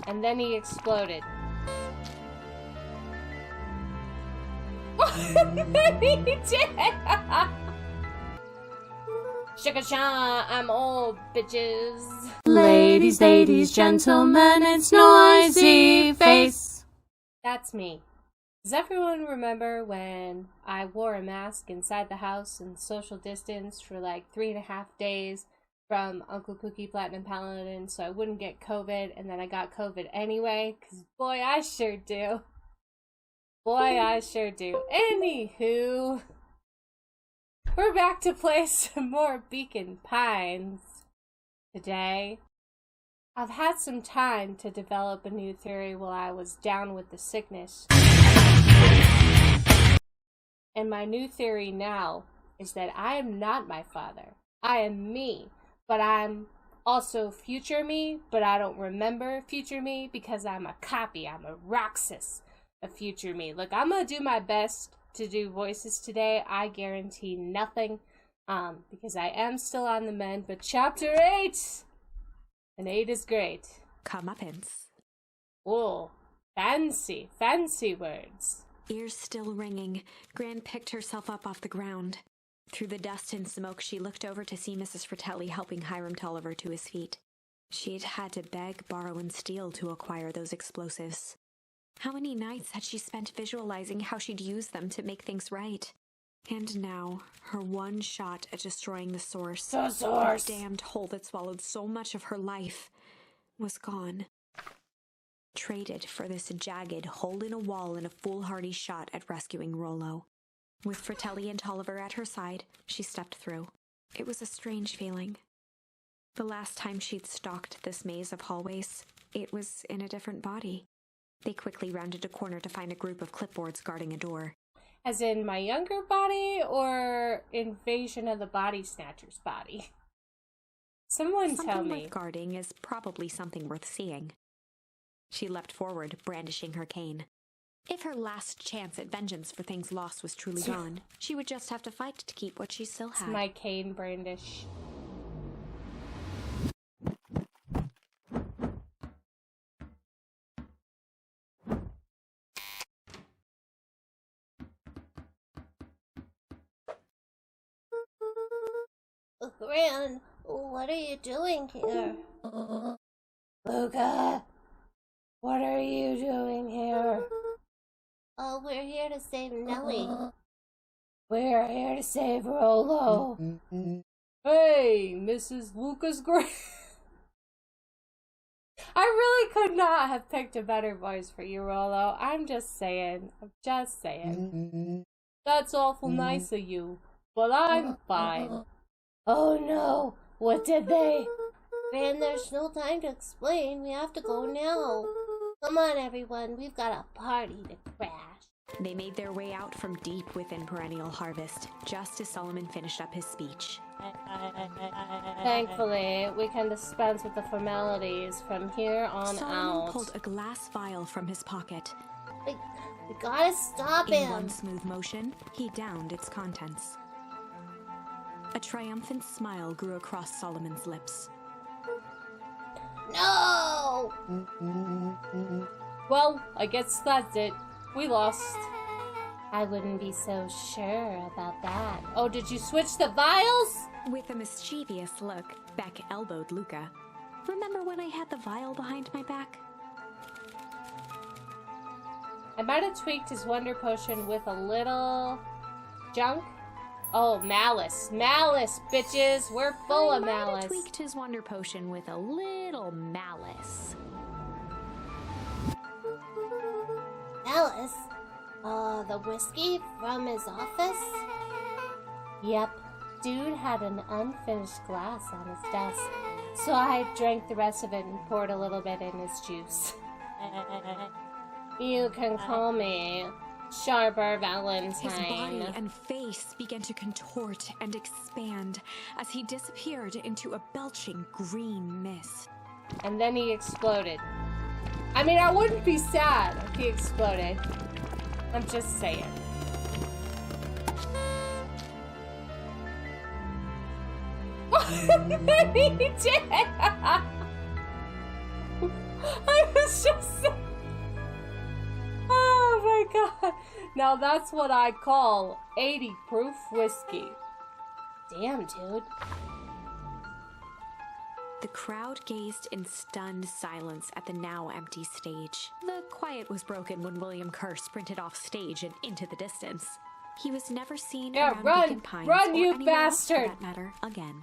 And then he exploded. He did! Shaka-cha, I'm old, bitches. Ladies, ladies, gentlemen, it's Noisy Face. That's me. Does everyone remember when I wore a mask inside the house and social distance for like 3.5 days from Uncle Pookie Platinum Paladin so I wouldn't get COVID, and then I got COVID anyway? Because boy, I sure do. Boy, I sure do. Anywho, we're back to play some more Beacon Pines today. I've had some time to develop a new theory while I was down with the sickness. And my new theory now is that I am not my father. I am me, but I'm also future me, but I don't remember future me because I'm a copy. I'm a Roxas of future me. Look, I'm gonna do my best to do voices today. I guarantee nothing, because I am still on the mend, but chapter 8! And 8 is great. Comeuppance. Oh, fancy, fancy words. Ears still ringing, Gran picked herself up off the ground. Through the dust and smoke, she looked over to see Mrs. Fratelli helping Hiram Tolliver to his feet. She'd had to beg, borrow, and steal to acquire those explosives. How many nights had she spent visualizing how she'd use them to make things right? And now, her one shot at destroying the source, The damned hole that swallowed so much of her life, was gone. Traded for this jagged hole in a wall and a foolhardy shot at rescuing Rollo. With Fratelli and Tolliver at her side, she stepped through. It was a strange feeling. The last time she'd stalked this maze of hallways, it was in a different body. They quickly rounded a corner to find a group of clipboards guarding a door. As in my younger body, or Invasion of the Body Snatchers body? Someone tell Something me. worth guarding is probably something worth seeing. She leapt forward, brandishing her cane. If her last chance at vengeance for things lost was truly gone, she would just have to fight to keep what she still had. My cane brandish. Gran, what are you doing here? Luca, what are you doing here? Oh, we're here to save Nellie. We're here to save Rollo. Hey, Mrs. Lucas Gray. I really could not have picked a better voice for you, Rollo. I'm just saying. I'm just saying. That's awful nice of you, but I'm fine. Oh no, what did they? Gran, there's no time to explain. We have to go now. Come on, everyone. We've got a party to crash. They made their way out from deep within Perennial Harvest, just as Solomon finished up his speech. Thankfully, we can dispense with the formalities from here on Solomon out. pulled a glass vial from his pocket. We gotta stop In him. one smooth motion, he downed its contents. A triumphant smile grew across Solomon's lips. No! Well, I guess that's it. We lost. I wouldn't be so sure about that. Oh, did you switch the vials? With a mischievous look, Beck elbowed Luca. Remember when I had the vial behind my back? I might have tweaked his wonder potion with a little junk. Oh, malice. Malice, bitches. We're full of I might have malice. tweaked his wonder potion with a little malice. Alice? The whiskey from his office? Yep. Dude had an unfinished glass on his desk. So I drank the rest of it and poured a little bit in his juice. You can call me Sharper Valentine. His body and face began to contort and expand as he disappeared into a belching green mist. And then he exploded. I mean, I wouldn't be sad if he exploded. I'm just saying. He did! I was just saying. Oh my god. Now that's what I call 80 proof whiskey. Damn, dude. The crowd gazed in stunned silence at the now empty stage. The quiet was broken when William Kerr sprinted off stage and into the distance. He was never seen around Beacon Pines run, or you anywhere else, bastard! for that matter, again.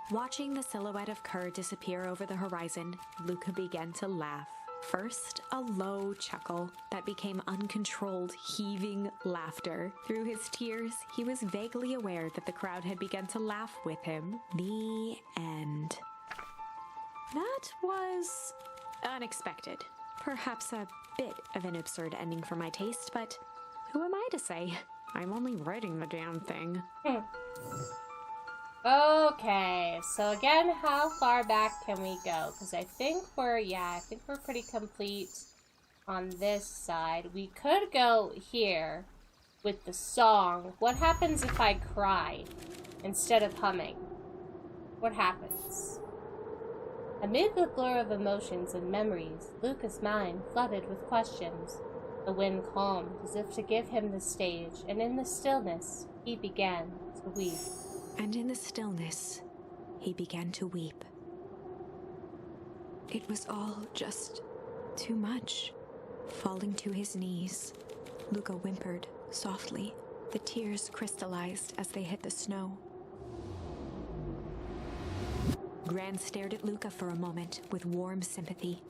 Watching the silhouette of Kerr disappear over the horizon, Luca began to laugh. First, a low chuckle that became uncontrolled, heaving laughter. Through his tears, he was vaguely aware that the crowd had begun to laugh with him. The end. That was unexpected. Perhaps a bit of an absurd ending for my taste, but who am I to say? I'm only writing the damn thing. Okay, so again, how far back can we go? Because I think we're pretty complete on this side. We could go here with the song. What happens if I cry instead of humming? What happens? Amid the blur of emotions and memories, Luca's mind flooded with questions. The wind calmed as if to give him the stage, and in the stillness, he began to weep. And in the stillness, he began to weep. It was all just too much. Falling to his knees, Luca whimpered softly. The tears crystallized as they hit the snow. Gran stared at Luca for a moment with warm sympathy,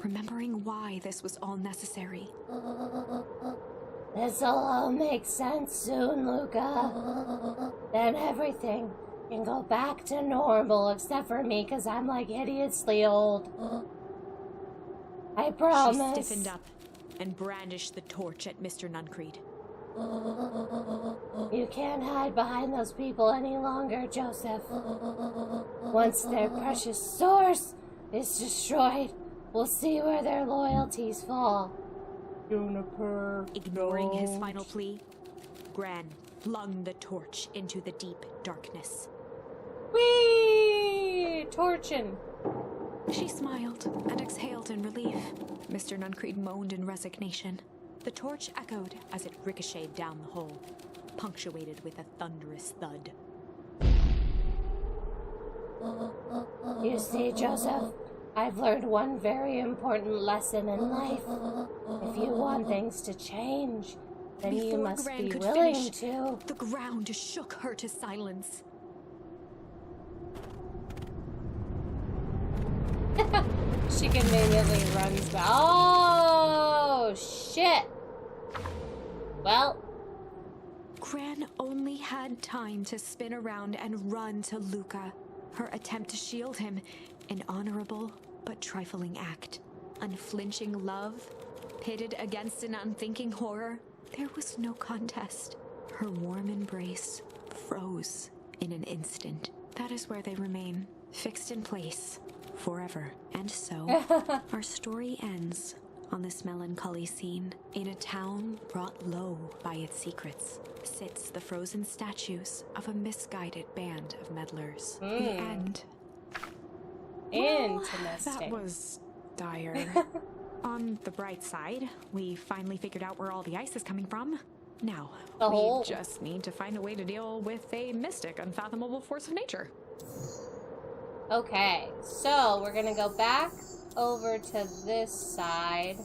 remembering why this was all necessary. This'll all make sense soon, Luca. Then everything can go back to normal except for me, because I'm like hideously old. I promise. She stiffened up and brandished the torch at Mr. Nuncreed. You can't hide behind those people any longer, Joseph. Once their precious source is destroyed, we'll see where their loyalties fall. Juniper. Ignoring his final plea, Gran flung the torch into the deep darkness. Whee! Torching. She smiled and exhaled in relief. Mr. Nuncreed moaned in resignation. The torch echoed as it ricocheted down the hole, punctuated with a thunderous thud. You see, Joseph, I've learned one very important lesson in life. If you want things to change, then you Before must Gran be could willing finish, to. The ground shook her to silence. She conveniently runs back. Oh, shit. Well. Gran only had time to spin around and run to Luca. Her attempt to shield him, an honorable but trifling act. Unflinching love, pitted against an unthinking horror. There was no contest. Her warm embrace froze in an instant. That is where they remain, fixed in place, forever. And so, our story ends on this melancholy scene. In a town brought low by its secrets, sits the frozen statues of a misguided band of meddlers. The end. Interesting. That was dire. On the bright side, we finally figured out where all the ice is coming from. Now, we just need to find a way to deal with a mystic, unfathomable force of nature. Okay, so we're gonna go back over to this side.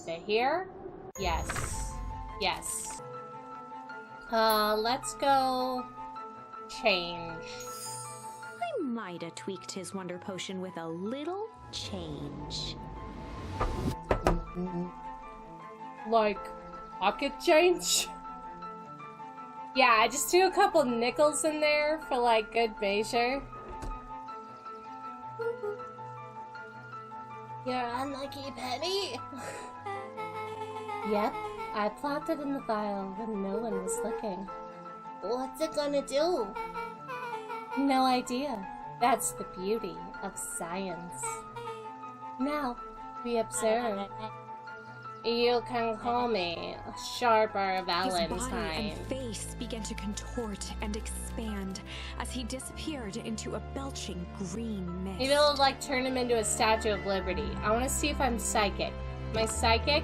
To here? Yes. Yes. Let's go change. I might have tweaked his wonder potion with a little change. Like, pocket change? Yeah, I just threw a couple nickels in there for, like, good measure. You're unlucky, Penny. Yep, I plopped it in the vial when no one was looking. What's it gonna do? No idea. That's the beauty of science. Now, we observe. You can call me Sharper His body Valentine. and face began to contort and expand as he disappeared into a belching green mist. Maybe it'll like turn him into a Statue of Liberty. I want to see if I'm psychic. Am I psychic?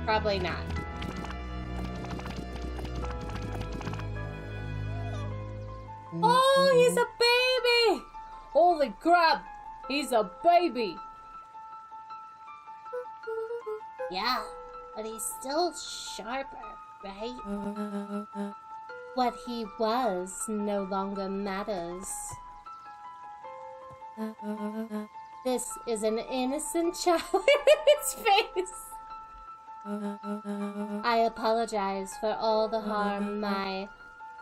Probably not. Oh, he's a baby! Holy crap! He's a baby! Yeah, but he's still sharper, right? What he was no longer matters. This is an innocent child in its face. I apologize for all the harm my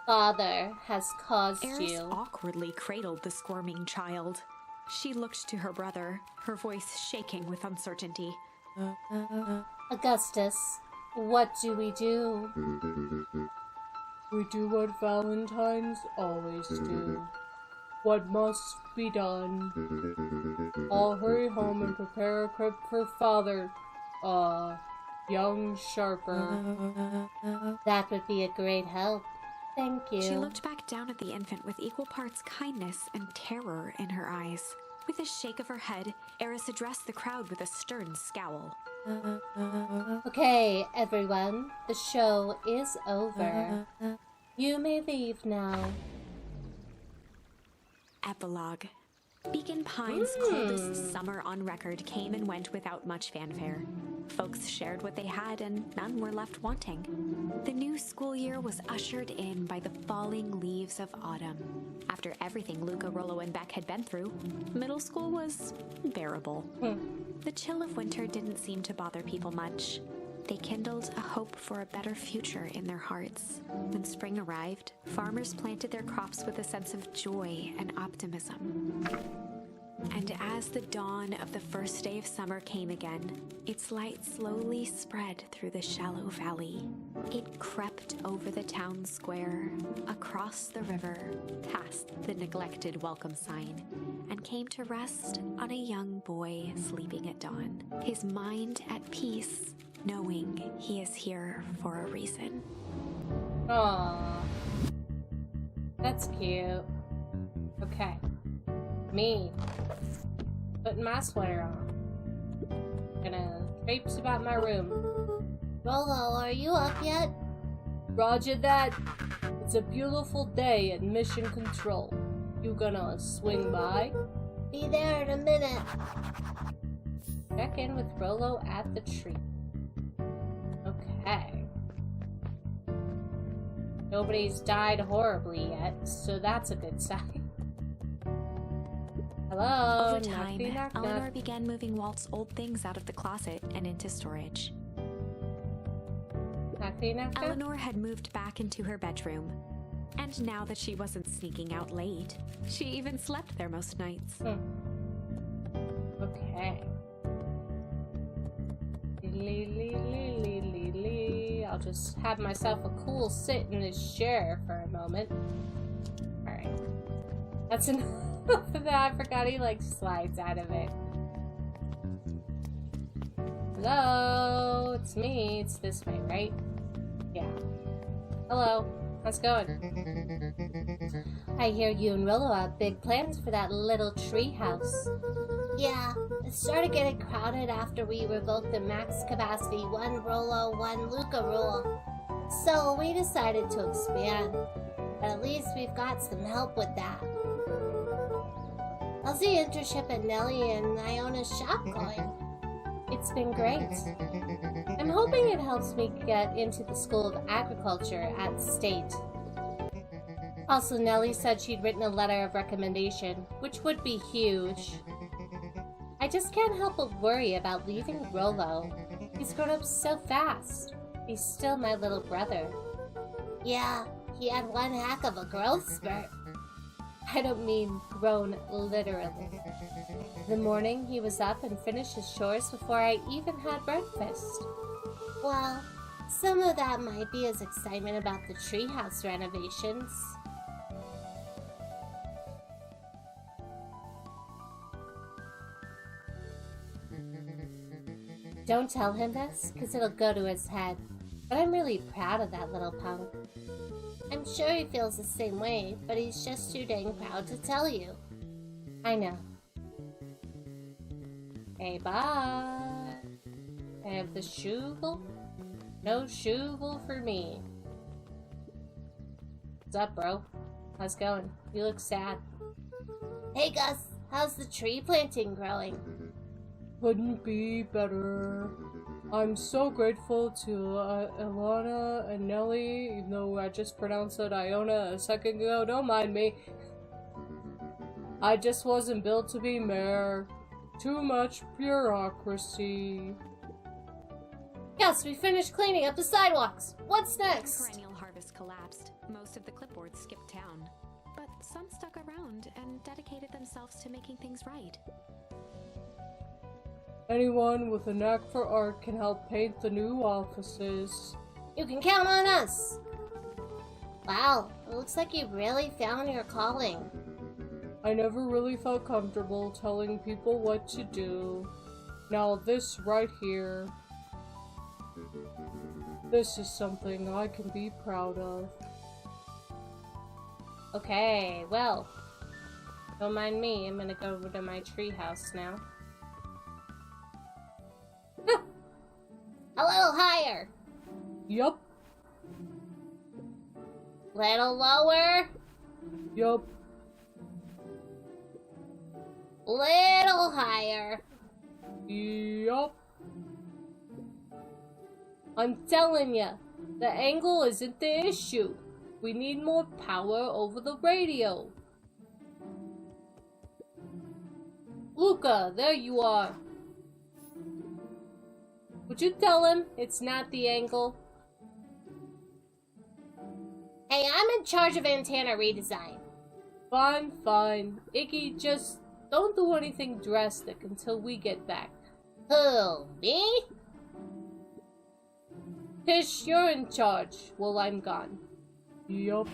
father has caused Eris you. awkwardly cradled the squirming child. She looked to her brother, her voice shaking with uncertainty. Augustus, what do we do? We do what Valentines always do. What must be done. I'll hurry home and prepare a crib for father. Young Sharper. That would be a great help. Thank you. She looked back down at the infant with equal parts kindness and terror in her eyes. With a shake of her head, Eris addressed the crowd with a stern scowl. Okay, everyone. The show is over. You may leave now. Epilogue. Beacon Pines' coldest summer on record came and went without much fanfare. Folks shared what they had and none were left wanting. The new school year was ushered in by the falling leaves of autumn. After everything Luca, Rollo, and Beck had been through, middle school was bearable. The chill of winter didn't seem to bother people much. They kindled a hope for a better future in their hearts. When spring arrived, farmers planted their crops with a sense of joy and optimism. And as the dawn of the first day of summer came again, its light slowly spread through the shallow valley. It crept over the town square, across the river, past the neglected welcome sign, and came to rest on a young boy sleeping at dawn, his mind at peace, knowing he is here for a reason. Aww. That's cute. Okay. Me. Putting my sweater on. Gonna traipse about my room. Rollo, are you up yet? Roger that. It's a beautiful day at Mission Control. You gonna swing by? Be there in a minute. Check in with Rollo at the tree. Okay. Nobody's died horribly yet, so that's a good sign. Hello? Over time, Knock, knock, knock. Eleanor began moving Walt's old things out of the closet and into storage. Knock, knock, knock. Eleanor had moved back into her bedroom. And now that she wasn't sneaking out late, she even slept there most nights. Okay. I'll just have myself a cool sit in this chair for a moment. Alright. That's enough of that. I forgot he like slides out of it. Hello? It's me. It's this way, right? Yeah. Hello. How's it going? I hear you and Rollo have big plans for that little tree house. Yeah, it started getting crowded after we revoked the max capacity 1 Rollo, 1 Luca rule. So we decided to expand. At least we've got some help with that. How's the internship at Nellie and Iona's shop going? It's been great. I'm hoping it helps me get into the School of Agriculture at State. Also, Nellie said she'd written a letter of recommendation, which would be huge. I just can't help but worry about leaving Rollo. He's grown up so fast. He's still my little brother. Yeah, he had one heck of a growth spurt. I don't mean grown literally. The morning he was up and finished his chores before I even had breakfast. Well, some of that might be his excitement about the treehouse renovations. Don't tell him this, because it'll go to his head. But I'm really proud of that little punk. I'm sure he feels the same way, but he's just too dang proud to tell you. I know. Hey, bye. I have the shugle? No shugle for me. What's up, bro? How's it going? You look sad. Hey, Gus. How's the tree planting growing? Couldn't be better. I'm so grateful to Ilana and Nellie, even though I just pronounced it Iona a second ago. Don't mind me. I just wasn't built to be mayor. Too much bureaucracy. Yes, we finished cleaning up the sidewalks. What's next? The perennial harvest collapsed. Most of the clipboards skipped town. But some stuck around and dedicated themselves to making things right. Anyone with a knack for art can help paint the new offices. You can count on us. Wow, it looks like you really found your calling. I never really felt comfortable telling people what to do. Now this right here. This is something I can be proud of. Okay, well, don't mind me. I'm gonna go over to my treehouse now. A little higher. Yup. Little lower. Yup. Little higher. Yup. I'm telling ya, the angle isn't the issue. We need more power over the radio. Luca, there you are. Would you tell him it's not the angle? Hey, I'm in charge of antenna redesign. Fine, fine. Iggy, just don't do anything drastic until we get back. Who, me? Tish, you're in charge while I'm gone. Yup.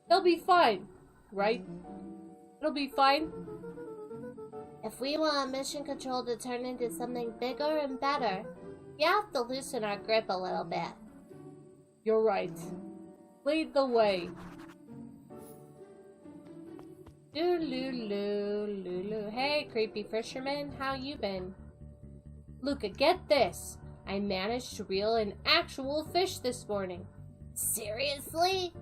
They'll be fine, right? It'll be fine. If we want mission control to turn into something bigger and better, we have to loosen our grip a little bit. You're right. Lead the way. Loo. Hey, creepy fisherman, how you been? Luca, get this. I managed to reel an actual fish this morning. Seriously?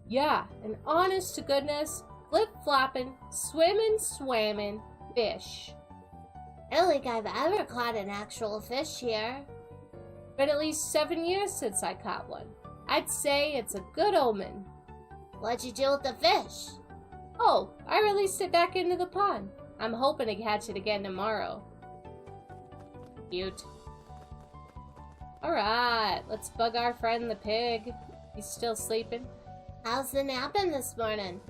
Yeah, an honest to goodness, flip-flopping, swimmin' fish. I don't think I've ever caught an actual fish here. Been at least 7 years since I caught one. I'd say it's a good omen. What'd you do with the fish? Oh, I released it back into the pond. I'm hoping to catch it again tomorrow. Cute. Alright, let's bug our friend the pig. He's still sleeping. How's the napping this morning?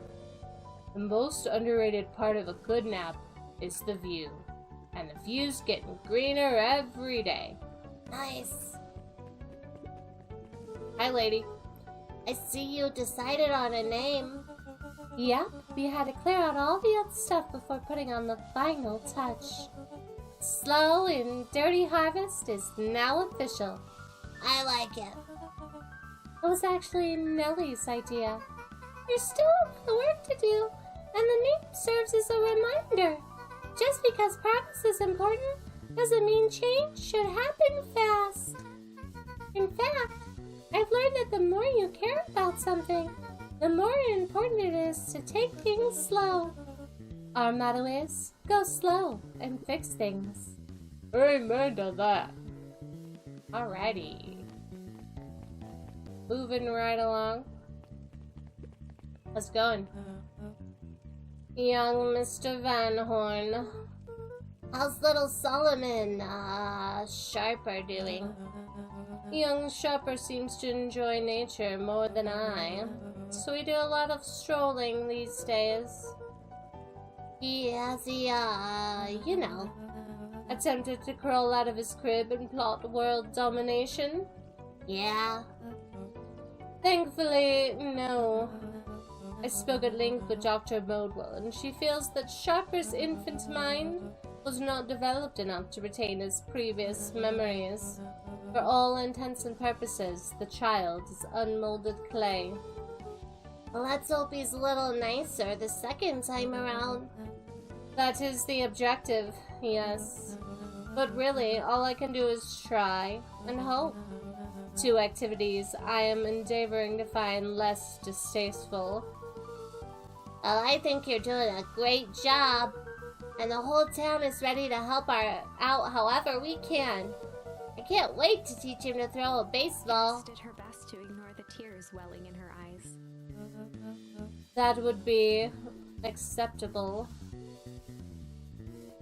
The most underrated part of a good nap is the view. And the view's getting greener every day. Nice. Hi, lady. I see you decided on a name. Yeah, we had to clear out all the old stuff before putting on the final touch. Slow and Dirty Harvest is now official. I like it. It was actually Nellie's idea. There's still a lot of work to do, and the name serves as a reminder. Just because progress is important doesn't mean change should happen fast. In fact, I've learned that the more you care about something, the more important it is to take things slow. Our motto is, go slow and fix things. Amen to that. Alrighty. Moving right along. How's it going? Young Mr. Van Horn. How's little Solomon, Sharper doing? Young Sharper seems to enjoy nature more than I, so we do a lot of strolling these days. You know. Attempted to crawl out of his crib and plot world domination? Yeah. Thankfully, no. I spoke at length with Dr. Modwell, and she feels that Sharper's infant mind was not developed enough to retain his previous memories. For all intents and purposes, the child is unmolded clay. Well, let's hope he's a little nicer the second time around. That is the objective, yes. But really, all I can do is try and hope. 2 activities I am endeavoring to find less distasteful. Well, I think you're doing a great job. And the whole town is ready to help out however we can. I can't wait to teach him to throw a baseball. Did her best to ignore the tears welling in her eyes. That would be acceptable.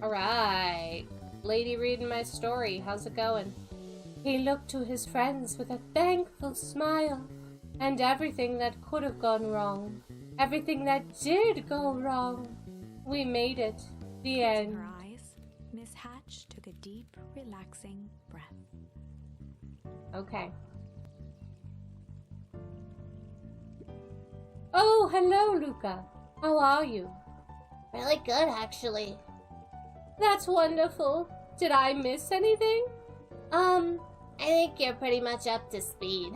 Alright. Lady reading my story, how's it going? He looked to his friends with a thankful smile, and everything that could have gone wrong, everything that did go wrong, we made it. The In end. her eyes, Miss Hatch took a deep, relaxing breath. Okay. Oh, hello, Luca. How are you? Really good, actually. That's wonderful. Did I miss anything? I think you're pretty much up to speed.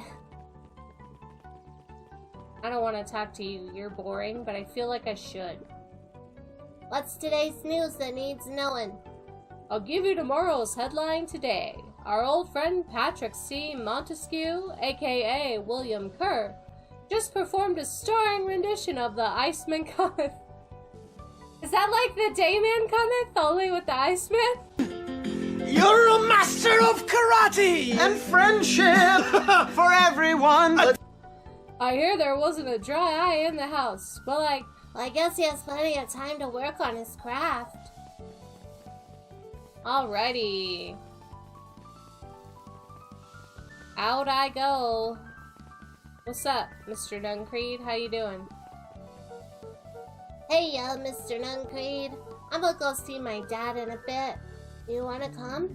I don't want to talk to you. You're boring, but I feel like I should. What's today's news that needs knowing? I'll give you tomorrow's headline today. Our old friend Patrick C. Montesquieu, aka William Kerr, just performed a starring rendition of the Iceman Cometh. Is that like the Dayman Cometh, only with the Iceman? You're a master of karate and friendship for everyone. I hear there wasn't a dry eye in the house, but Well, I guess he has plenty of time to work on his craft. alrighty. Out I go. What's up, Mr. Duncreed? How you doing? Hey, Mr. Nuncreed. I'm gonna go see my dad in a bit. You wanna come?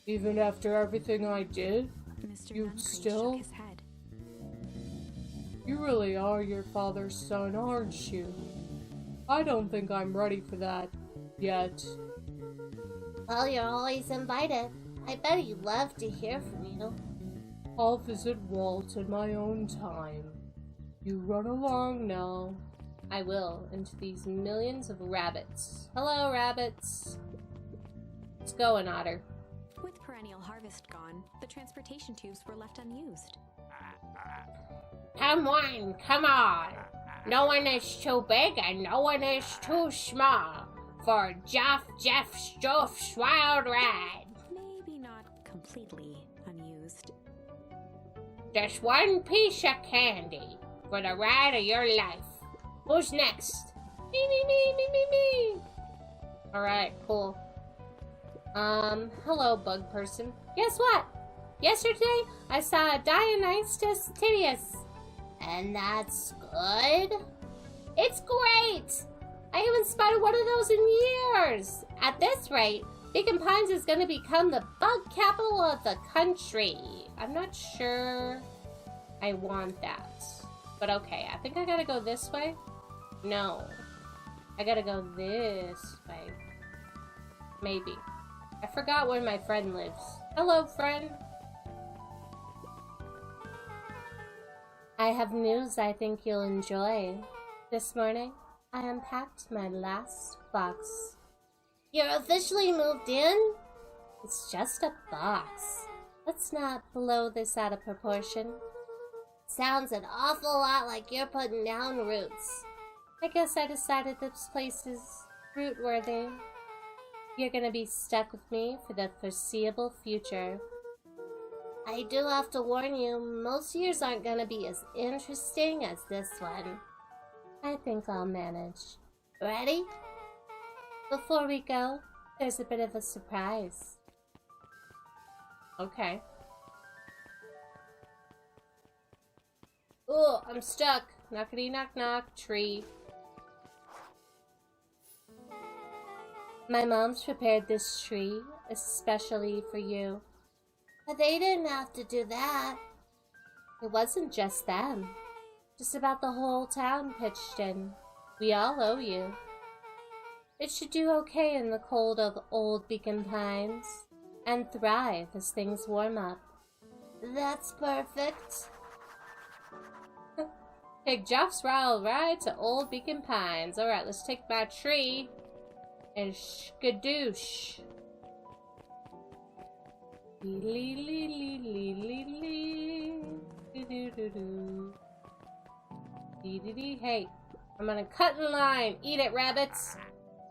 Even after everything I did? Mr. You Nuncreed still? shook his head. You really are your father's son, aren't you? I don't think I'm ready for that yet. Well, you're always invited. I bet he'd love to hear from you. I'll visit Walt in my own time. You run along now. I will, into these millions of rabbits. Hello, rabbits. Let's go, an otter. With perennial harvest gone, the transportation tubes were left unused. Come on. No one is too big and no one is too small for Jeff's wild ride. Maybe not completely unused. Just one piece of candy for the ride of your life. Who's next? Me. Alright, cool. Hello, bug person. Guess what? Yesterday, I saw a Dionysus Titius. And that's good? It's great! I haven't spotted one of those in years! At this rate, Beacon Pines is gonna become the bug capital of the country. I'm not sure I want that. But okay, I think I gotta go this way? No. I gotta go this way. Maybe. I forgot where my friend lives. Hello, friend! I have news I think you'll enjoy. This morning, I unpacked my last box. You're officially moved in? It's just a box. Let's not blow this out of proportion. Sounds an awful lot like you're putting down roots. I guess I decided this place is root-worthy. You're gonna be stuck with me for the foreseeable future. I do have to warn you, most years aren't gonna be as interesting as this one. I think I'll manage. Ready? Before we go, there's a bit of a surprise. Okay. Oh, I'm stuck. Knockity knock knock, tree. My mom's prepared this tree especially for you. But they didn't have to do that. It wasn't just them. Just about the whole town pitched in. We all owe you. It should do okay in the cold of Old Beacon Pines, and thrive as things warm up. That's perfect. Take Jeff's ride to Old Beacon Pines. Alright, let's take my tree and skadoosh. Hey, I'm gonna cut in line. Eat it, rabbits.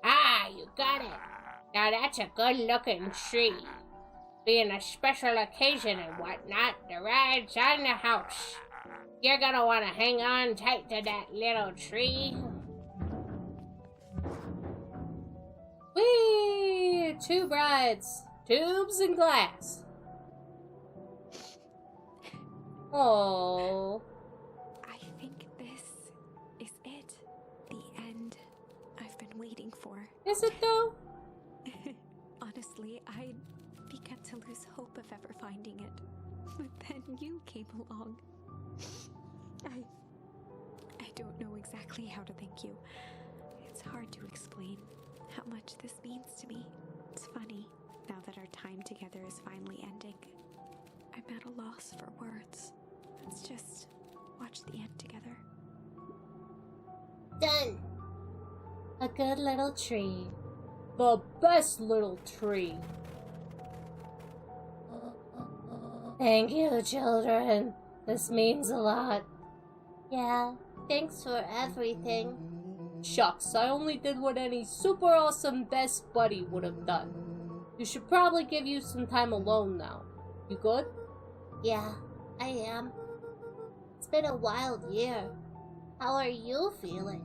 Ah, you got it. Now that's a good-looking tree. Being a special occasion and whatnot, the ride's on the house. You're gonna want to hang on tight to that little tree. Whee! 2 brides, tubes and glass. Oh. I think this is it. The end I've been waiting for. Is it though? Honestly, I began to lose hope of ever finding it. But then you came along. I don't know exactly how to thank you. It's hard to explain how much this means to me. It's funny, now that our time together is finally ending. I'm at a loss for words. Let's just watch the end together. Done. A good little tree. The best little tree. Thank you, children. This means a lot. Yeah, thanks for everything. Shucks, I only did what any super awesome best buddy would have done. You should probably give you some time alone now. You good? Yeah, I am. It's been a wild year. How are you feeling?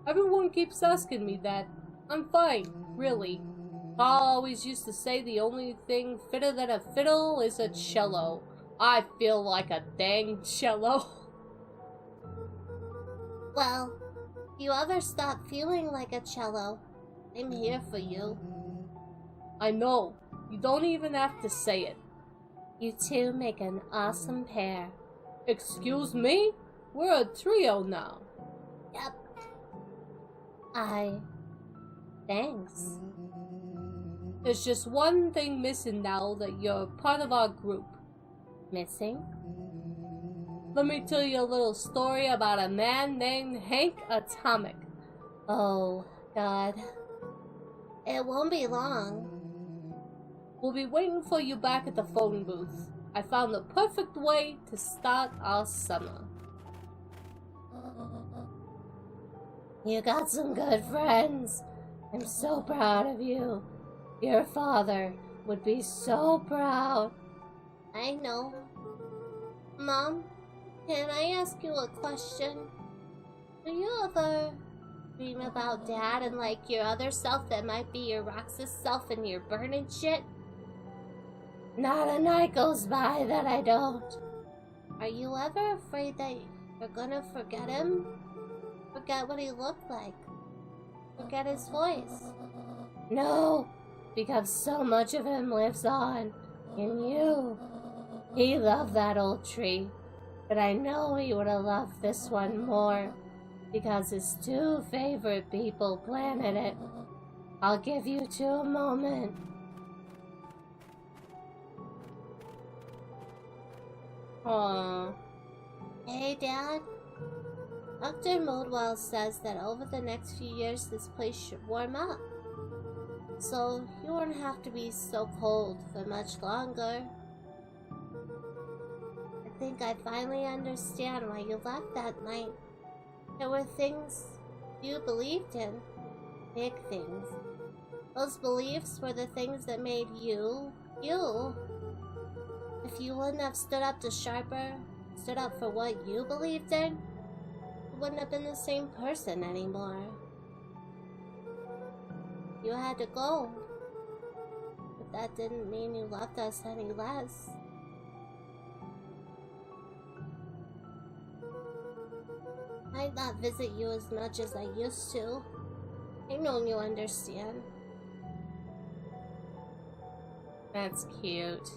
Everyone keeps asking me that. I'm fine, really. Pa always used to say the only thing fitter than a fiddle is a cello. I feel like a dang cello. Well, if you ever stop feeling like a cello, I'm here for you. I know. You don't even have to say it. You two make an awesome pair. Excuse me? We're a trio now. Yep. Thanks. There's just one thing missing now that you're part of our group. Missing? Let me tell you a little story about a man named Hank Atomic. Oh, God. It won't be long. We'll be waiting for you back at the phone booth. I found the perfect way to start our summer. You got some good friends. I'm so proud of you. Your father would be so proud. I know. Mom, can I ask you a question? Do you ever dream about Dad and like your other self that might be your Roxas self and you're burning shit? Not a night goes by that I don't. Are you ever afraid that you're gonna forget him? Forget what he looked like? Forget his voice? No, because so much of him lives on in you. He loved that old tree, but I know he would have loved this one more because his 2 favorite people planted it. I'll give you 2 a moment. Aww. Hey, Dad. Dr. Modwell says that over the next few years this place should warm up. So you won't have to be so cold for much longer. I think I finally understand why you left that night. There were things you believed in. Big things. Those beliefs were the things that made you, you. If you wouldn't have stood up to Sharper, stood up for what you believed in, you wouldn't have been the same person anymore. You had to go. But that didn't mean you loved us any less. I'd not visit you as much as I used to. I know you understand. That's cute.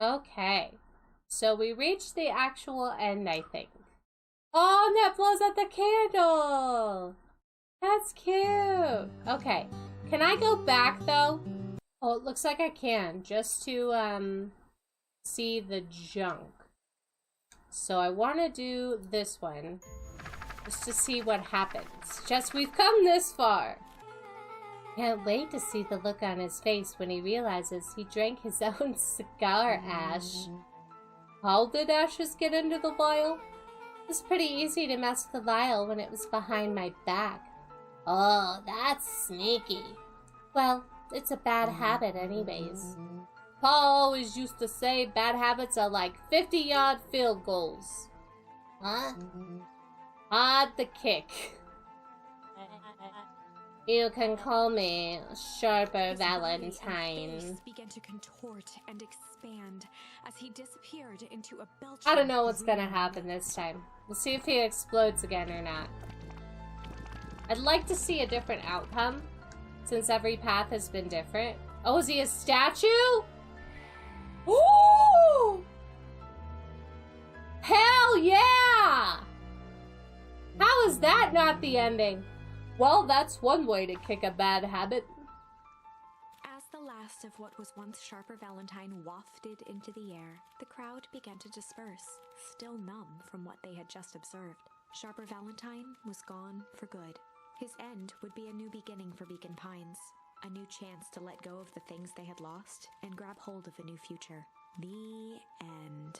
Okay. So we reached the actual end, I think. Oh, and that blows out the candle! That's cute! Okay. Can I go back, though? Oh, it looks like I can. Just to, see the junk. So I want to do this one. Just to see what happens. Just, we've come this far! Can't wait to see the look on his face when he realizes he drank his own cigar ash. How did ashes get into the vial? It was pretty easy to mess with the vial when it was behind my back. Oh, that's sneaky. Well, it's a bad habit anyways. Paul always used to say bad habits are like 50-yard field goals. What? Hard to kick. You can call me Sharper Valentine. His face began to contort and expand as he disappeared into a belching. I don't know what's gonna happen this time. We'll see if he explodes again or not. I'd like to see a different outcome, since every path has been different. Oh, is he a statue? Ooh! Hell yeah! How is that not the ending? Well, that's one way to kick a bad habit. As the last of what was once Sharper Valentine wafted into the air, the crowd began to disperse, still numb from what they had just observed. Sharper Valentine was gone for good. His end would be a new beginning for Beacon Pines, a new chance to let go of the things they had lost and grab hold of a new future. The end.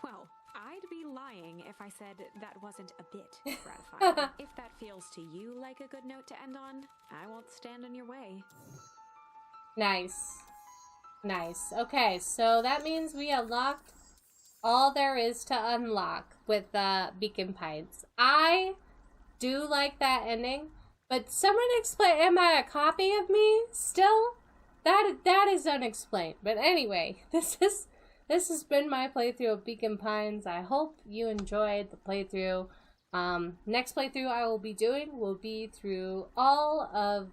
Well, I'd be lying if I said that wasn't a bit gratifying. If that feels to you like a good note to end on, I won't stand in your way. Nice. Nice. Okay, so that means we unlocked all there is to unlock with Beacon Pines. I do like that ending, but someone explain, am I a copy of me still? That is unexplained. But anyway, this has been my playthrough of Beacon Pines. I hope you enjoyed the playthrough. Next playthrough I will be doing will be through all of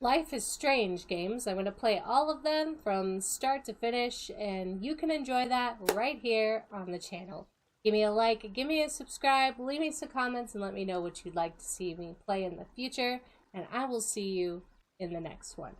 Life is Strange games. I'm going to play all of them from start to finish, and you can enjoy that right here on the channel. Give me a like, give me a subscribe, leave me some comments, and let me know what you'd like to see me play in the future, and I will see you in the next one.